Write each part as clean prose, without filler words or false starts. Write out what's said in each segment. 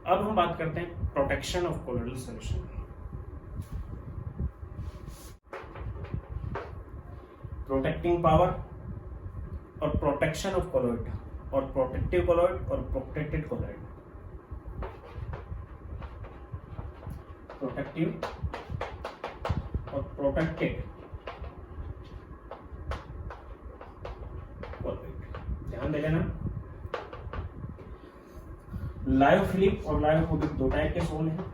अब हम बात करते हैं protection of colloidal solution. Protecting power और प्रोटेक्शन ऑफ कोलोइड और प्रोटेक्टिव कोलोइड और प्रोटेक्टेड कोलोइड। प्रोटेक्टिव और प्रोटेक्टेड कोलोइड, ध्यान दे लेना। लायोफिलिक और लायोफोबिक दो टाइप के सोल हैं।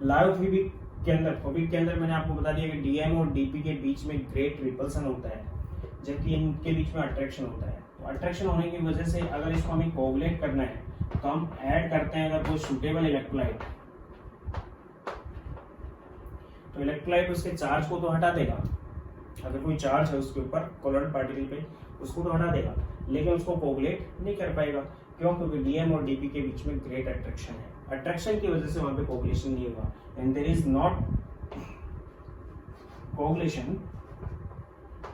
लायोफोबिक के अंदर, फोबिक के अंदर मैंने आपको बता दिया कि डीएम और डीपी के बीच में ग्रेट रिपल्सन होता है, जबकि इनके बीच में अट्रैक्शन होता है। तो अट्रैक्शन होने की वजह से अगर इसको हमें कोगुलेट करना है तो हम ऐड करते हैं अगर कोई सुटेबल इलेक्ट्रोलाइट, तो इलेक्ट्रोलाइट उसके चार्ज को तो हटा देगा। अगर कोई चार्ज है उसके ऊपर कोलोइड पार्टिकल पे, उसको तो हटा देगा, लेकिन उसको कोगुलेट नहीं कर पाएगा। क्यों? क्योंकि डीएम और डीपी के बीच में ग्रेट अट्रैक्शन है। अट्रैक्शन की वजह से वहां पे कोगुलेशन नहीं होगा, and there is not coagulation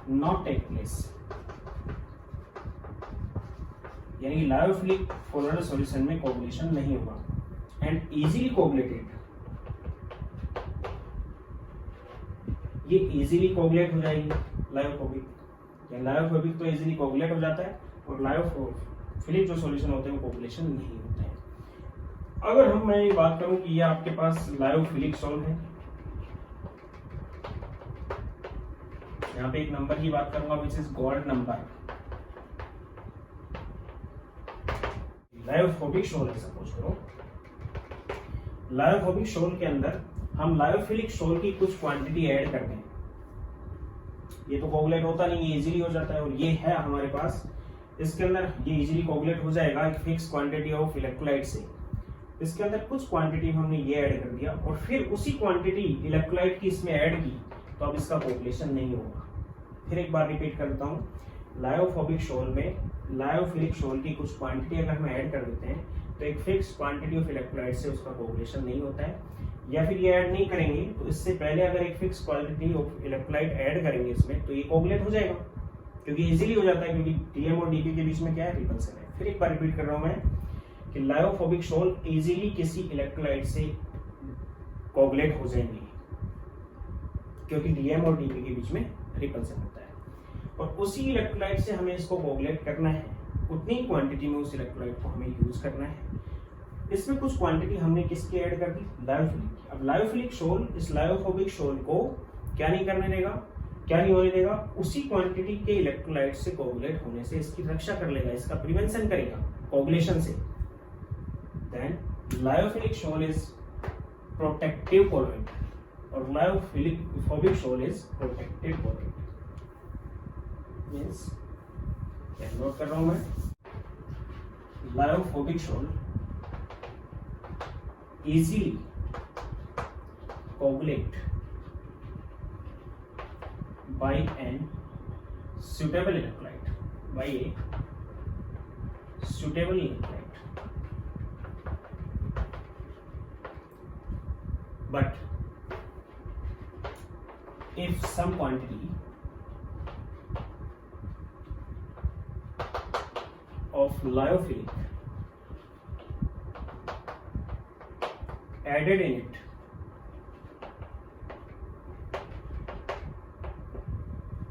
not take place. यानी लायोफिलिक कोलोइडल सॉल्यूशन में कोगुलेशन नहीं होगा एंड इजीली कोगुलेटेड, ये इजीली कोगुलेट हो जाएगी लायोफोबिक। या लायोफोबिक तो इजीली कोगुलेट हो जाता है और लायोफिलिक जो सॉल्यूशन होते हैं वो कोगुलेशन नहीं होते हैं। अगर मैं ये बात करूं कि ये आपके पास लायोफिलिक सॉल्व है, यहाँ पे एक नंबर की बात करूंगा which is gold number. Lyophobic sol है, सपोज करो लायोफोबिक शोल के अंदर हम लायोफिलिक शोल की कुछ क्वांटिटी ऐड कर दें। ये तो कोगुलेट होता नहीं, ये इजीली हो जाता है, और ये है हमारे पास, इसके अंदर ये इजीली कोगुलेट हो जाएगा एक फिक्स क्वांटिटी ऑफ इलेक्ट्रोलाइट से। इसके अंदर कुछ क्वांटिटी हमने ये ऐड कर दिया और फिर उसी क्वांटिटी इलेक्ट्रोलाइट की इसमें ऐड की, तो अब इसका कोगुलेशन नहीं होगा। फिर एक बार रिपीट करता हूँ, लायोफोबिक शोल में लायोफिलिक शोल की कुछ क्वांटिटी अगर हम ऐड कर देते हैं तो एक फिक्स क्वांटिटी ऑफ इलेक्ट्रोलाइट से उसका कोगुलेशन नहीं होता है, या फिर ये ऐड नहीं करेंगे तो इससे पहले अगर एक fix quantity of electrolyte add करेंगे इसमें तो ये कोगुलेट हो जाएगा, क्योंकि इजीली हो जाता है, क्योंकि डीएम और डीपी के बीच में क्या है, रिपल्सन है। फिर एक बार रिपीट कर रहा हूं मैं कि लायोफोबिक शोल इजीली किसी इलेक्ट्रोलाइट से कोगुलेट हो जाएंगे, क्योंकि डीएम और डीपी के बीच में रिपल्सन होता है। और उसी इलेक्ट्रोलाइट से हमें इसको कोगुलेट करना है, उतनी क्वांटिटी में उस इलेक्ट्रोलाइट को हमें यूज करना है। इसमें कुछ क्वांटिटी हमने किसकी ऐड कर दी, लायोफिलिक। अब लायोफिलिक शोल इस लायोफोबिक शोल को क्या नहीं करने देगा, क्या नहीं होने देगा, उसी क्वांटिटी के इलेक्ट्रोलाइट से कोगुलेट होने से इसकी रक्षा कर लेगा, इसका प्रिवेंशन करेगा कोगुलेशन से। Then lyophilic sol is protective colloid और lyophobic sol is protected colloid. Means क्या नोट कर रहा हूं मैं, lyophobic sol easily coagulate by an suitable electrolyte, by a suitable electrolyte, but if some quantity of lyophilic added in it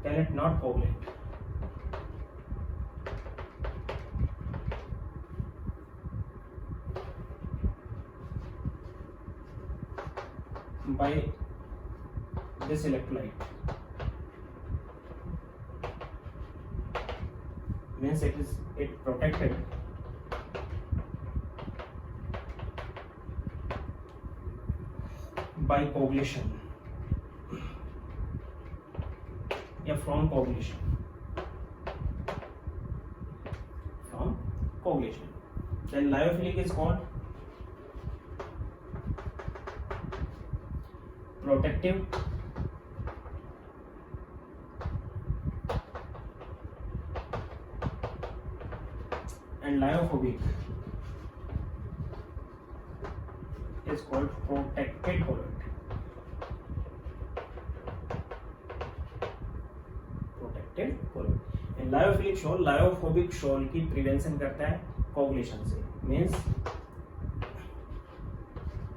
then it not coagulate. By this electrolyte means it protected by coagulation या from coagulation, then lyophilic is called protective and lyophobic is called protected colloid. Lyophilic shawl lyophobic shawl की prevention करता है coagulation से, means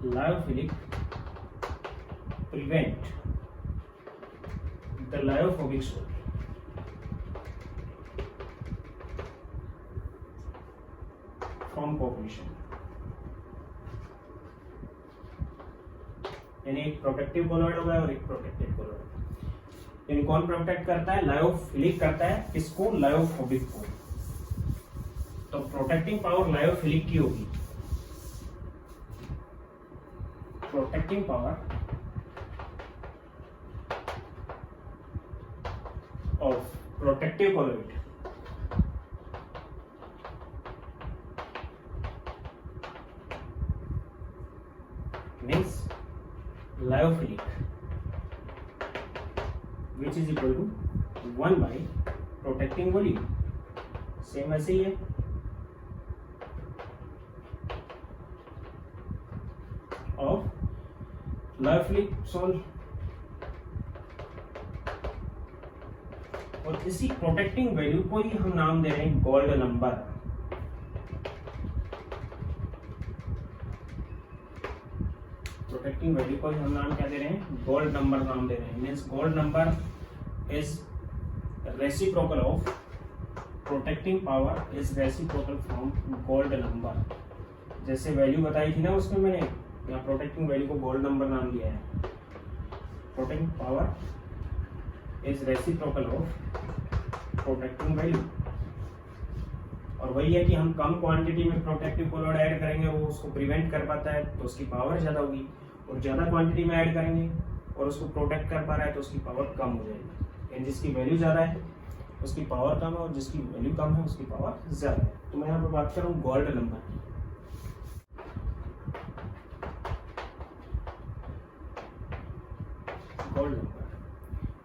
lyophilic prevent the lyophobic shawl from coagulation. यानी एक protective colloid होगा और एक प्रोटेक्टिव कोलॉइड। यानी कौन प्रोटेक्ट करता है? लायोफिलिक करता है, किसको? लायोफोबिक को। तो प्रोटेक्टिंग पावर लायोफिलिक की होगी, protecting power of protective colloid means lyophilic, which is equal to 1 by protecting volume। Same ऐसे ही है, ऑफ लायोफिलिक शॉल। और इसी प्रोटेक्टिंग वैल्यू को ही हम नाम दे रहे हैं गोल्ड नंबर। प्रोटेक्टिंग वैल्यू को ही हम नाम क्या दे रहे हैं? गोल्ड नंबर नाम दे रहे हैं। Means gold number is reciprocal of protecting power is reciprocal from gold number. जैसे वैल्यू बताई थी ना उसमें मैंने, यहाँ प्रोटेक्टिंग वैल्यू को गोल्ड नंबर नाम दिया है। Protecting power is reciprocal of protecting value. और वही है कि हम कम क्वांटिटी में प्रोटेक्टिव कोलॉइड ऐड करेंगे वो उसको प्रिवेंट कर पाता है तो उसकी पावर ज्यादा होगी, और ज्यादा क्वांटिटी में ऐड करेंगे और उसको प्रोटेक्ट कर पा रहा है तो उसकी पावर कम हो जाएगी। यानी जिसकी वैल्यू ज्यादा है उसकी पावर कम है, और जिसकी वैल्यू कम है उसकी पावर ज्यादा है। तो मैं यहाँ पर बात कर रहा हूँ गोल्ड नंबर। गोल्ड नंबर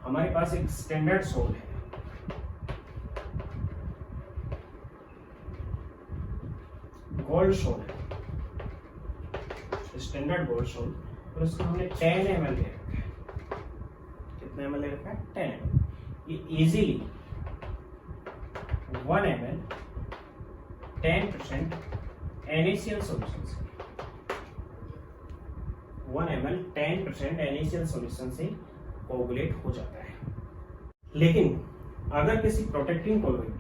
हमारे पास एक स्टैंडर्ड सोल है, गोल्ड सोल है, स्टैंडर्ड गोल्ड सोल, और उसको हमने 10 ml ले रखा है। कितना ml ले रखा है? 10 ml। ये इजीली 1 ml 10% NaCl सॉल्यूशन से 1 ml 10% NaCl सॉल्यूशन से कोगुलेट हो जाता है। लेकिन अगर किसी प्रोटेक्टिंग कोलॉइड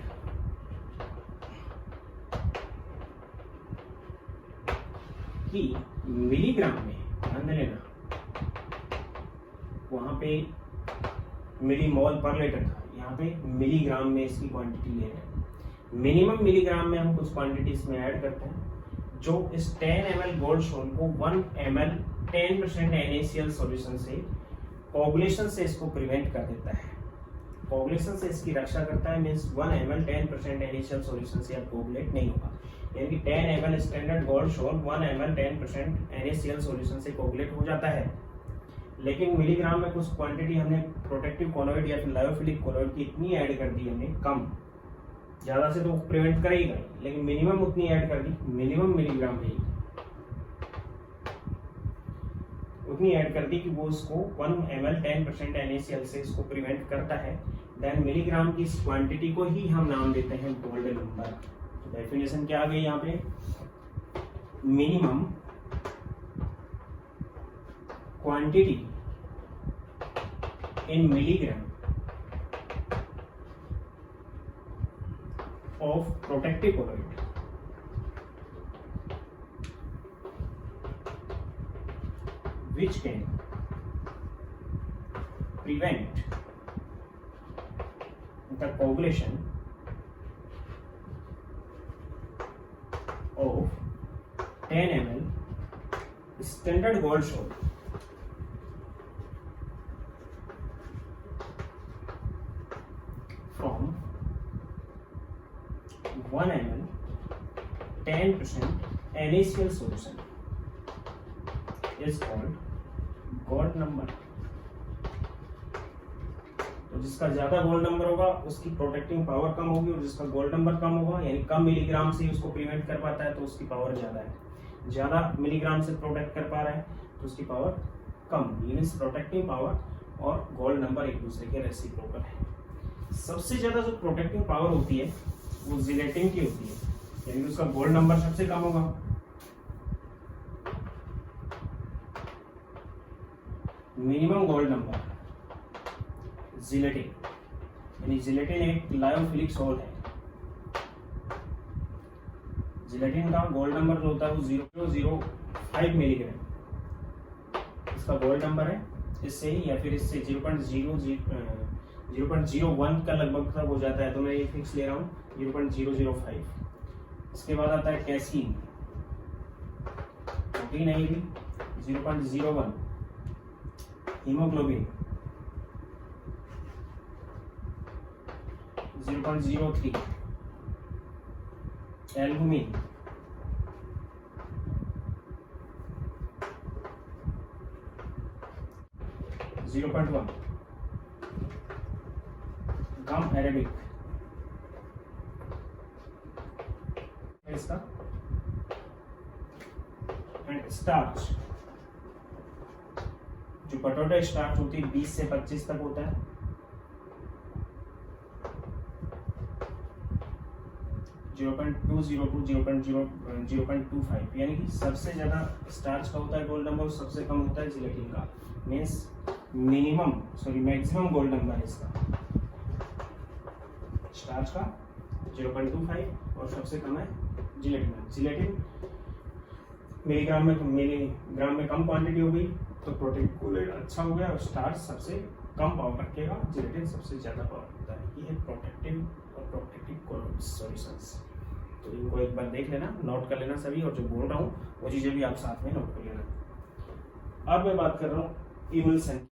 कि मिलीग्राम में, ध्यान लेना वहां पे मिलीमोल पर लीटर था, यहाँ पे मिलीग्राम में इसकी क्वांटिटी ले रहे हैं। मिनिमम मिलीग्राम में हम कुछ क्वांटिटी इसमें ऐड करते हैं जो इस 10 ml गोल्ड सोल को 1 ml 10% NaCl सॉल्यूशन से कोगुलेशन से इसको प्रिवेंट कर देता है, कोगुलेशन से इसकी रक्षा करता है। मीन्स 1 ml 10% NaCl सॉल्यूशन से अब कोगुलेट नहीं होगा। यानी कि 10 ml standard gold sol 1 ml 10% NaCl solution से कोगुलेट हो जाता है। लेकिन मिलीग्राम में कुछ क्वांटिटी हमने प्रोटेक्टिव कोलॉइड या फिर लायोफिलिक कोलॉइड की इतनी ऐड कर दी हमने, कम, ज्यादा से तो प्रिवेंट करेगा, लेकिन मिनिमम उतनी ऐड कर दी, मिनिमम मिलीग्राम में उतनी ऐड कर दी कि वो उसको 1 ml 10% NaCl से इसको प्रिवेंट करता है। देन मिलीग्राम की इस क्वांटिटी को ही हम नाम देते हैं गोल्ड नंबर। तो डेफिनेशन क्या आ गई यहाँ पे? Minimum quantity in milligram of protective colloid which can prevent the coagulation of 10 ml standard gold soap from 1 ml 10% NaCl solution is called gold number. तो जिसका ज्यादा गोल्ड नंबर होगा उसकी प्रोटेक्टिंग पावर कम होगी, और जिसका गोल्ड नंबर कम होगा यानी कम मिलीग्राम से उसको प्रिवेंट कर पाता है तो उसकी पावर ज्यादा है। ज्यादा मिलीग्राम से प्रोटेक्ट कर पा रहा है तो उसकी पावर कम। मींस प्रोटेक्टिंग पावर और गोल्ड नंबर एक दूसरे के रेसिप्रोकल है। सबसे ज्यादा जो प्रोटेक्टिंग पावर होती है वो जिलेटिन की होती है, यानी कि उसका गोल्ड नंबर सबसे कम होगा। मिनिमम गोल्ड नंबर जिलेटिन, यानी जिलेटिन एक लायोफिलिक सोल है। जिलेटिन का गोल्ड नंबर जो होता है वो 0.005 मिलीग्राम इसका गोल्ड नंबर है। इससे ही या फिर इससे 0.01 का लगभग तक हो जाता है, तो मैं ये फिक्स ले रहा हूँ 0.005। इसके बाद आता है कैसीन, प्रोटीन है ये भी 0.01। हीमोग्लोबिन 0.03। एल्बुमिन 0.1। गम अरेबिक इसका। एंड स्टार्च, जो पोटैटो स्टार्च होती है 20 से 25 तक होता है। 0.202 0.25, यानी कि सबसे ज्यादा स्टार्च का होता है गोल्ड नंबर, सबसे कम होता है जिलेटिन का। मीन्स मैक्सिमम गोल्ड नंबर है इसका स्टार्च का 0.25 और सबसे कम है जिलेटिन। जिलेटिन मिलीग्राम में कम क्वांटिटी हो गई तो प्रोटीन कोलेट अच्छा हो गया, और स्टार्च सबसे कम पावर रखेगा, जिलेटिन सबसे ज्यादा पावर रखता है। ये है प्रोटेक्टिव और प्रोटेक्टिव सॉल्यूशंस। तो इनको एक बार देख लेना, नोट कर लेना सभी, और जो बोल रहा हूँ वो चीजें भी आप साथ में नोट कर लेना। अब मैं बात कर रहा हूँ इम्यून